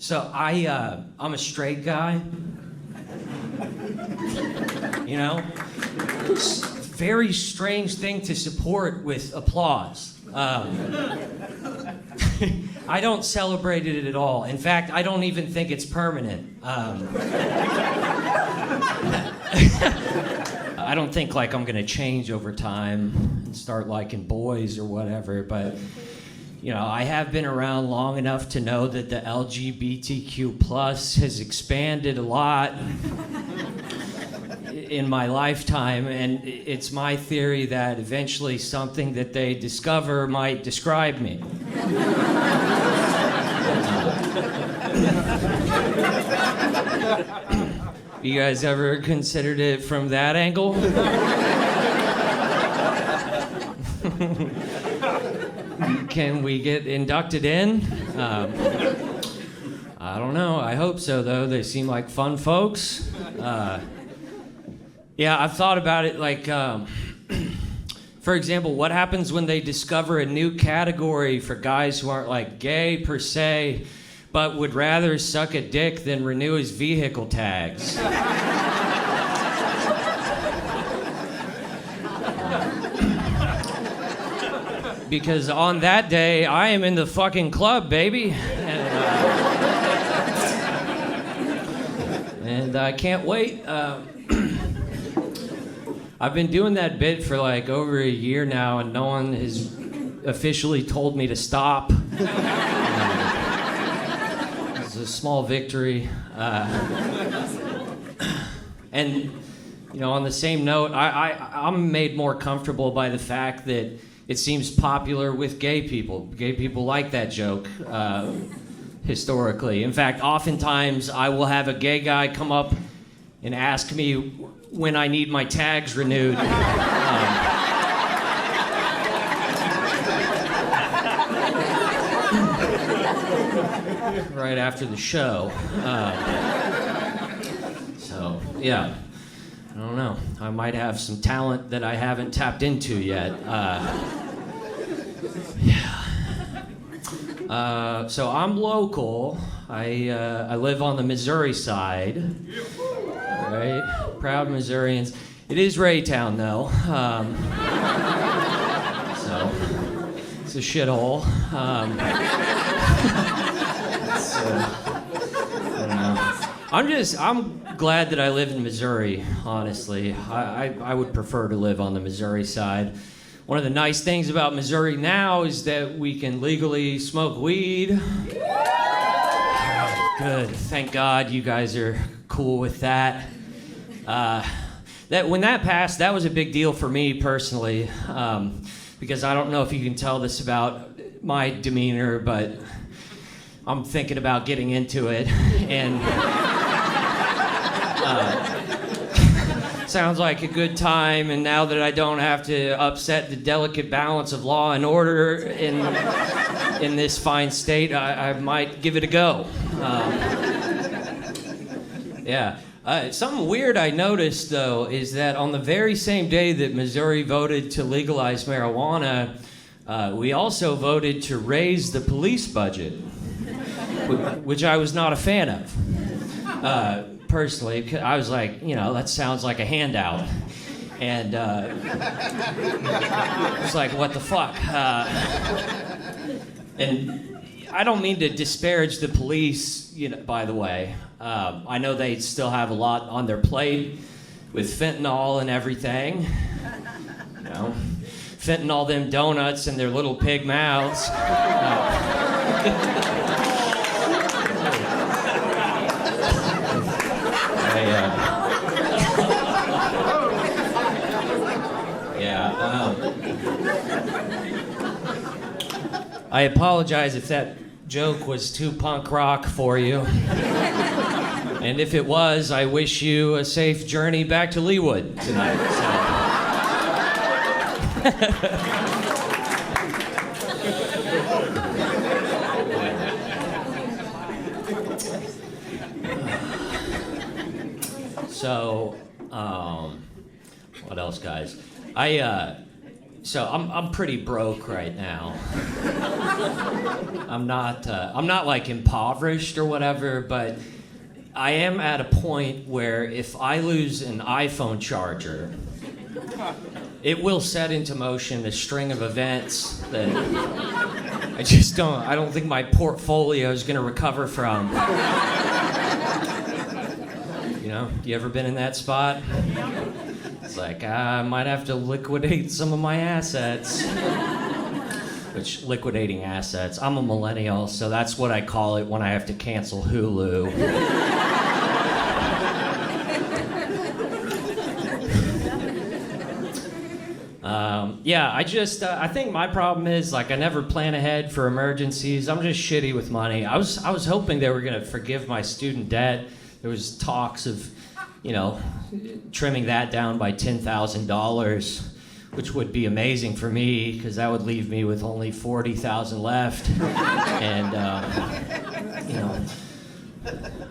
So I'm a straight guy. You know? It's a very strange thing to support with applause. I don't celebrate it at all. In fact, I don't even think it's permanent. I don't think like I'm gonna change over time and start liking boys or whatever, but you know, I have been around long enough to know that the LGBTQ plus has expanded a lot in my lifetime, and it's my theory that eventually something that they discover might describe me. You guys ever considered it from that angle? Can we get inducted in? I don't know. I hope so, though. They seem like fun folks. Yeah, I've thought about it like, for example, what happens when they discover a new category for guys who aren't like gay per se, but would rather suck a dick than renew his vehicle tags? Because on that day, I am in the fucking club, baby. And I can't wait. I've been doing that bit for like over a year now, and no one has officially told me to stop. It's a small victory. And, you know, on the same note, I'm made more comfortable by the fact that it seems popular with gay people. Gay people like that joke, historically. In fact, oftentimes I will have a gay guy come up and ask me when I need my tags renewed. Right after the show. So, yeah. I don't know. I might have some talent that I haven't tapped into yet. Yeah. So I'm local. I live on the Missouri side. Right? Proud Missourians. It is Raytown, though. So it's a shithole. I don't know. I'm glad that I live in Missouri, honestly. I would prefer to live on the Missouri side. One of the nice things about Missouri now is that we can legally smoke weed. Good. Thank God you guys are cool with that. When that passed, that was a big deal for me personally, because I don't know if you can tell this about my demeanor, but I'm thinking about getting into it, and sounds like a good time, and now that I don't have to upset the delicate balance of law and order in this fine state, I might give it a go. Yeah. Something weird I noticed, though, is that on the very same day that Missouri voted to legalize marijuana, we also voted to raise the police budget, which I was not a fan of. Personally, I was like, you know, that sounds like a handout. And I was like, what the fuck? And I don't mean to disparage the police, you know, by the way. I know they still have a lot on their plate with fentanyl and everything. You know, fentanyl them donuts in their little pig mouths. I apologize if that joke was too punk rock for you. And if it was, I wish you a safe journey back to Leawood tonight. So, what else, guys? So I'm pretty broke right now. I'm not like impoverished or whatever, but I am at a point where if I lose an iPhone charger, it will set into motion a string of events that I don't think my portfolio is going to recover from. You know, you ever been in that spot? It's like, I might have to liquidate some of my assets. Which, liquidating assets, I'm a millennial, so that's what I call it when I have to cancel Hulu. I think my problem is, like, I never plan ahead for emergencies. I'm just shitty with money. I was hoping they were going to forgive my student debt. There was talks of, trimming that down by $10,000, which would be amazing for me, because that would leave me with only $40,000 left. And,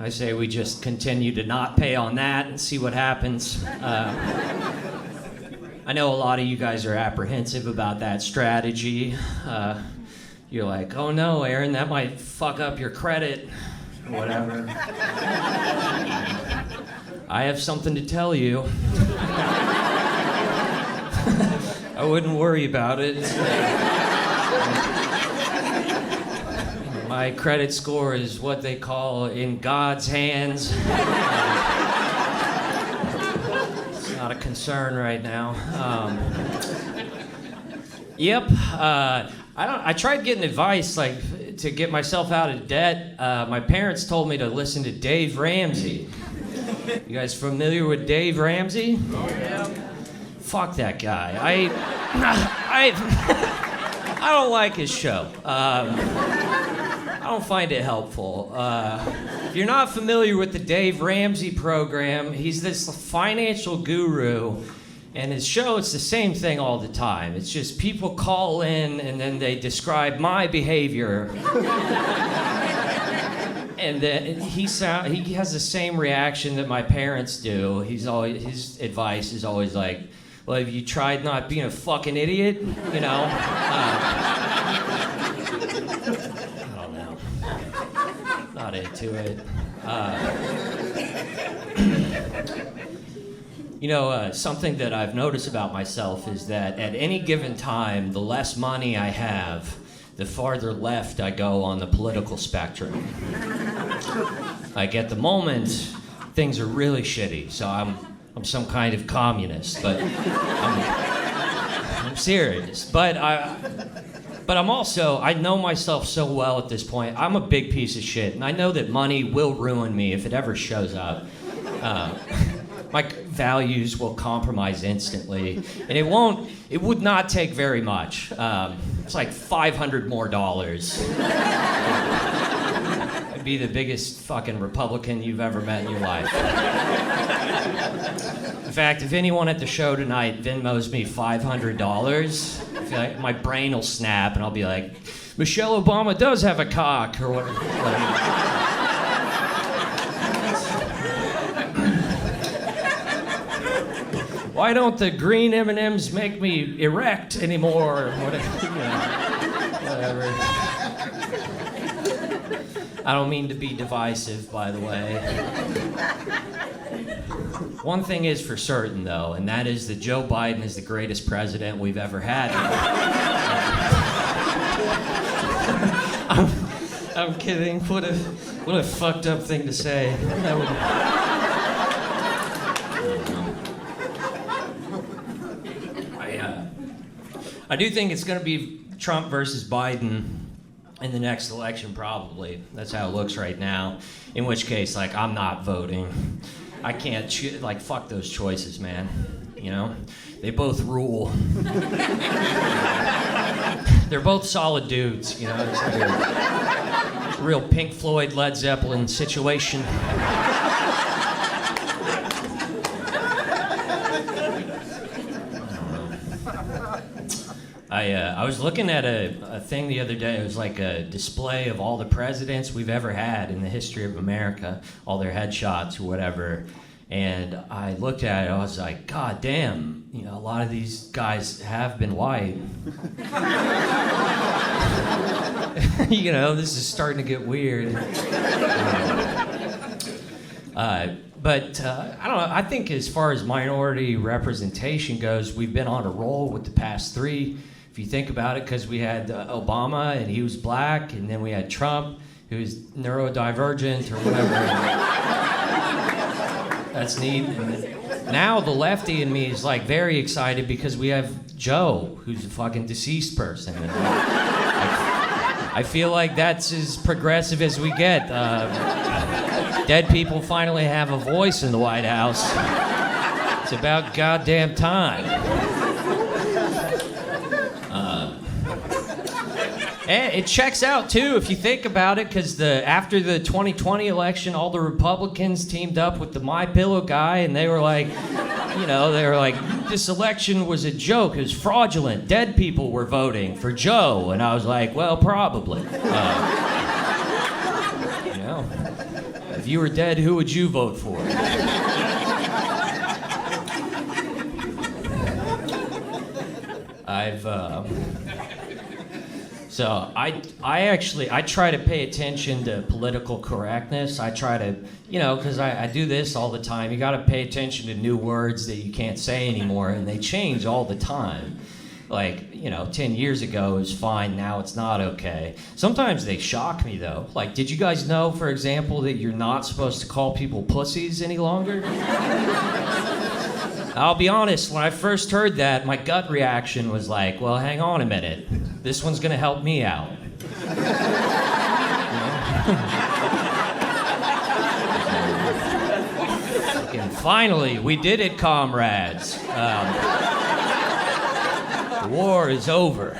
I say we just continue to not pay on that and see what happens. I know a lot of you guys are apprehensive about that strategy. You're like, oh no, Aaron, that might fuck up your credit, or whatever. I have something to tell you. I wouldn't worry about it. My credit score is what they call in God's hands. Not a concern right now. I tried getting advice, like, to get myself out of debt. My parents told me to listen to Dave Ramsey. You guys familiar with Dave Ramsey? Oh, yeah. Fuck that guy. I don't like his show. I don't find it helpful. If you're not familiar with the Dave Ramsey program, he's this financial guru, and his show, it's the same thing all the time. It's just people call in and then they describe my behavior. And then he has the same reaction that my parents do. His advice is always like, well, have you tried not being a fucking idiot? I don't know. Not into it. Something that I've noticed about myself is that at any given time, the less money I have, the farther left I go on the political spectrum. Like, at the moment, things are really shitty, so I'm some kind of communist, but I'm serious. But I'm also, I know myself so well at this point. I'm a big piece of shit, and I know that money will ruin me if it ever shows up. My values will compromise instantly, and it would not take very much. It's like $500 more. I'd be the biggest fucking Republican you've ever met in your life. In fact, if anyone at the show tonight Venmos me $500, I feel like my brain will snap and I'll be like, Michelle Obama does have a cock, or whatever. Why don't the green M&Ms make me erect anymore? Or whatever. I don't mean to be divisive, by the way. One thing is for certain, though, and that is that Joe Biden is the greatest president we've ever had. I'm kidding. What a fucked up thing to say. That would... I do think it's going to be Trump versus Biden in the next election, probably. That's how it looks right now. In which case, like, I'm not voting. I can't fuck those choices, man. They both rule. They're both solid dudes. It's like a real Pink Floyd, Led Zeppelin situation. I was looking at a thing the other day. It was like a display of all the presidents we've ever had in the history of America, all their headshots or whatever. And I looked at it, I was like, God damn, you know, a lot of these guys have been white. You know, this is starting to get weird. But I don't know, I think as far as minority representation goes, we've been on a roll with the past 3. If you think about it, because we had Obama, and he was black, and then we had Trump, who was neurodivergent or whatever. That's neat. And now the lefty in me is like very excited because we have Joe, who's a fucking deceased person. And I feel like that's as progressive as we get. Dead people finally have a voice in the White House. It's about goddamn time. And it checks out too if you think about it, because after the 2020 election, all the Republicans teamed up with the My Pillow guy, and they were like, you know, this election was a joke, it was fraudulent. Dead people were voting for Joe, and I was like, well, probably. You know, if you were dead, who would you vote for? So I try to pay attention to political correctness. I try to, you know, because I do this all the time. You got to pay attention to new words that you can't say anymore, and they change all the time. Like, you know, 10 years ago it was fine, now it's not okay. Sometimes they shock me though. Like, did you guys know, for example, that you're not supposed to call people pussies any longer? I'll be honest, when I first heard that, my gut reaction was like, well, hang on a minute. This one's gonna help me out. And finally, we did it, comrades. The war is over.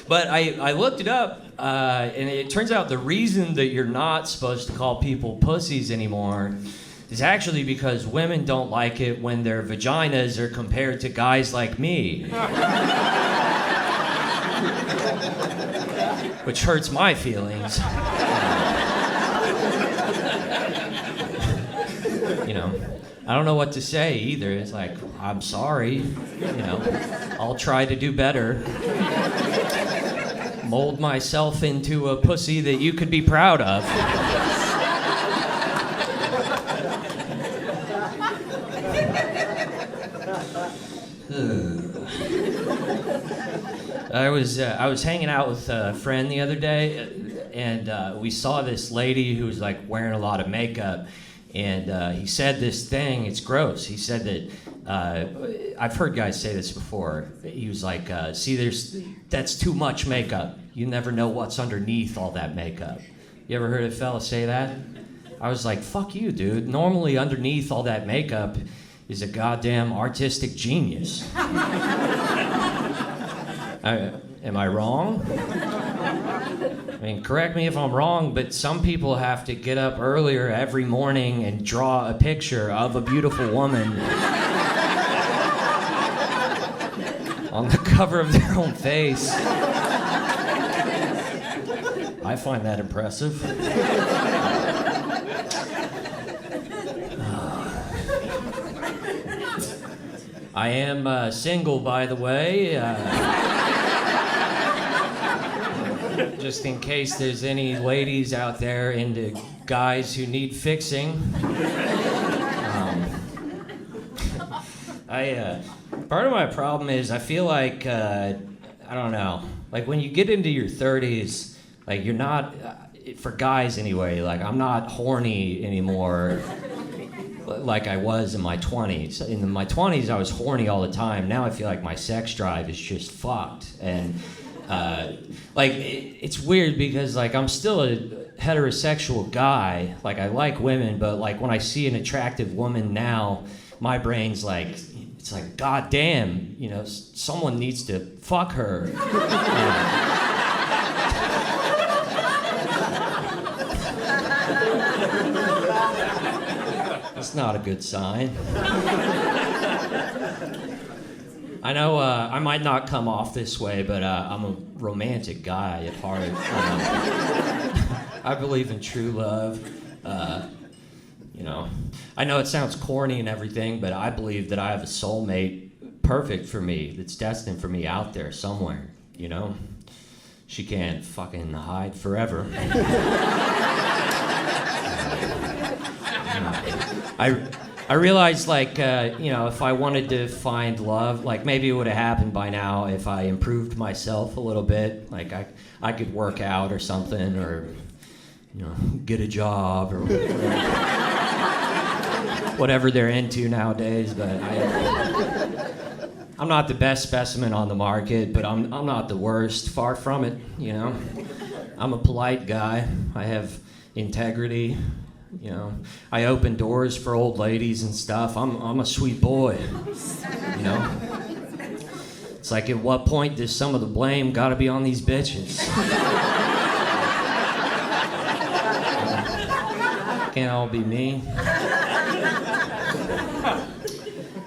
But I looked it up, and it turns out the reason that you're not supposed to call people pussies anymore is actually because women don't like it when their vaginas are compared to guys like me. Which hurts my feelings. You know, I don't know what to say either. It's like, I'm sorry, you know, I'll try to do better. Mold myself into a pussy that you could be proud of. I was hanging out with a friend the other day, and we saw this lady who was like wearing a lot of makeup, and he said this thing. It's gross. He said that I've heard guys say this before. He was like, that's too much makeup. You never know what's underneath all that makeup. You ever heard a fella say that? I was like, fuck you, dude. Normally underneath all that makeup is a goddamn artistic genius. Am I wrong? I mean, correct me if I'm wrong, but some people have to get up earlier every morning and draw a picture of a beautiful woman on the cover of their own face. I find that impressive. I am single, by the way. Just in case there's any ladies out there into guys who need fixing. Part of my problem is I feel like, I don't know, like when you get into your 30s, like you're not, for guys anyway, like I'm not horny anymore like I was in my 20s. In my 20s, I was horny all the time. Now I feel like my sex drive is just fucked. And like it's weird because like I'm still a heterosexual guy. Like I like women, but like when I see an attractive woman now, my brain's like, it's like, God damn, you know, someone needs to fuck her. That's not a good sign. I know I might not come off this way, but I'm a romantic guy at heart. I believe in true love. I know it sounds corny and everything, but I believe that I have a soulmate perfect for me, that's destined for me out there somewhere, She can't fucking hide forever. I realized, if I wanted to find love, maybe it would have happened by now if I improved myself a little bit. I could work out or something, or, get a job, or whatever they're into nowadays. But I'm not the best specimen on the market, but I'm not the worst. Far from it, I'm a polite guy. I have integrity. I open doors for old ladies and stuff. I'm a sweet boy, It's like, at what point does some of the blame gotta be on these bitches? Can't all be me.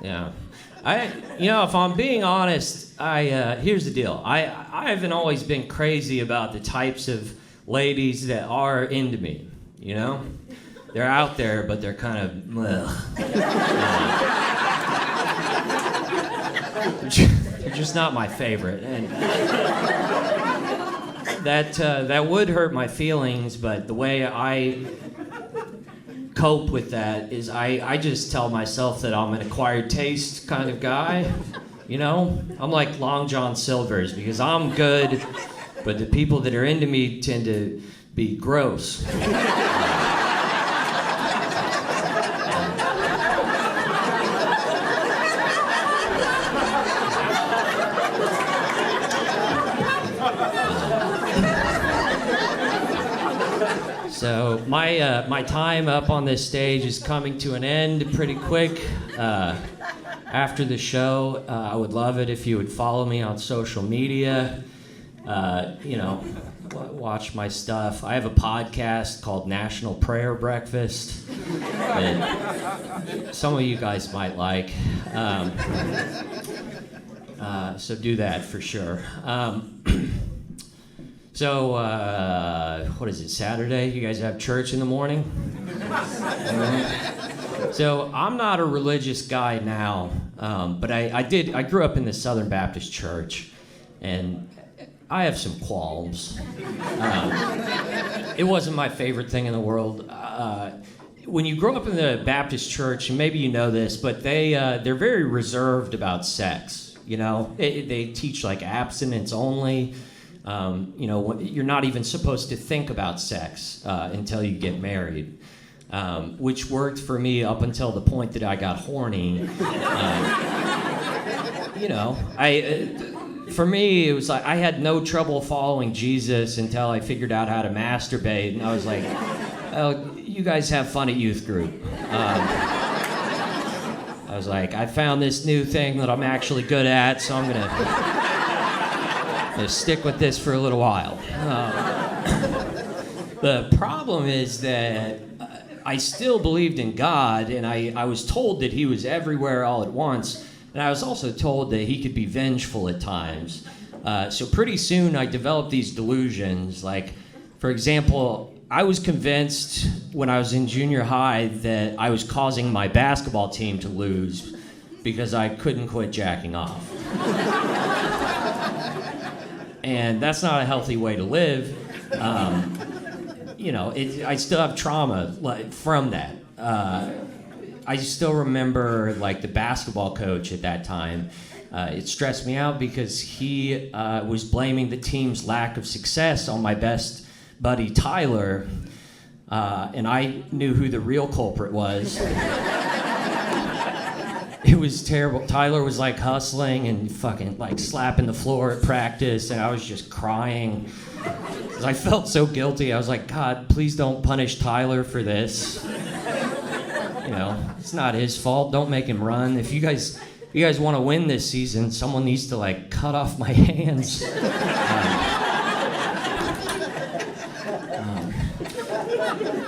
Yeah. If I'm being honest, here's the deal. I haven't always been crazy about the types of ladies that are into me, They're out there, but they're kind of, they're just not my favorite, and that would hurt my feelings. But the way I cope with that is I just tell myself that I'm an acquired taste kind of guy, I'm like Long John Silver's, because I'm good, but the people that are into me tend to be gross. So my time up on this stage is coming to an end pretty quick. After the show, I would love it if you would follow me on social media. Watch my stuff. I have a podcast called National Prayer Breakfast that some of you guys might like. So do that for sure. So, what is it, Saturday? You guys have church in the morning? So, I'm not a religious guy now, but I grew up in the Southern Baptist Church, and I have some qualms. It wasn't my favorite thing in the world. When you grow up in the Baptist Church, and maybe you know this, but they're very reserved about sex, They teach, abstinence only. You're not even supposed to think about sex until you get married, which worked for me up until the point that I got horny. For me, it was like I had no trouble following Jesus until I figured out how to masturbate, and I was like, "Oh, you guys have fun at youth group." I was like, I found this new thing that I'm actually good at, so I'm gonna stick with this for a little while. The problem is that I still believed in God, and I was told that he was everywhere all at once, and I was also told that he could be vengeful at times. So pretty soon I developed these delusions. For example, I was convinced when I was in junior high that I was causing my basketball team to lose because I couldn't quit jacking off. And that's not a healthy way to live. I still have trauma from that. I still remember the basketball coach at that time. It stressed me out because he was blaming the team's lack of success on my best buddy Tyler, and I knew who the real culprit was. It was terrible. Tyler was hustling and fucking slapping the floor at practice, and I was just crying. I felt so guilty. I was like, God, please don't punish Tyler for this. It's not his fault. Don't make him run. If you guys want to win this season, someone needs to cut off my hands.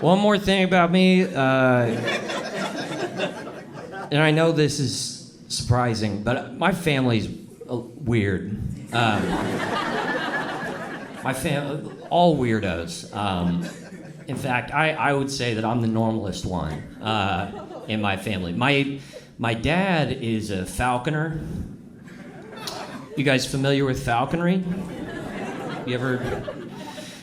One more thing about me, and I know this is surprising, but my family's weird. My family, all weirdos. In fact, I would say that I'm the normalest one in my family. My dad is a falconer. You guys familiar with falconry? You ever?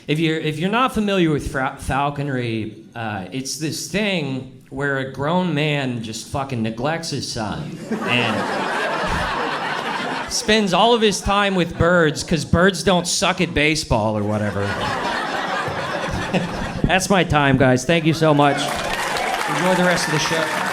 If you're not familiar with falconry, it's this thing where a grown man just fucking neglects his son and spends all of his time with birds because birds don't suck at baseball or whatever. That's my time, guys. Thank you so much. Enjoy the rest of the show.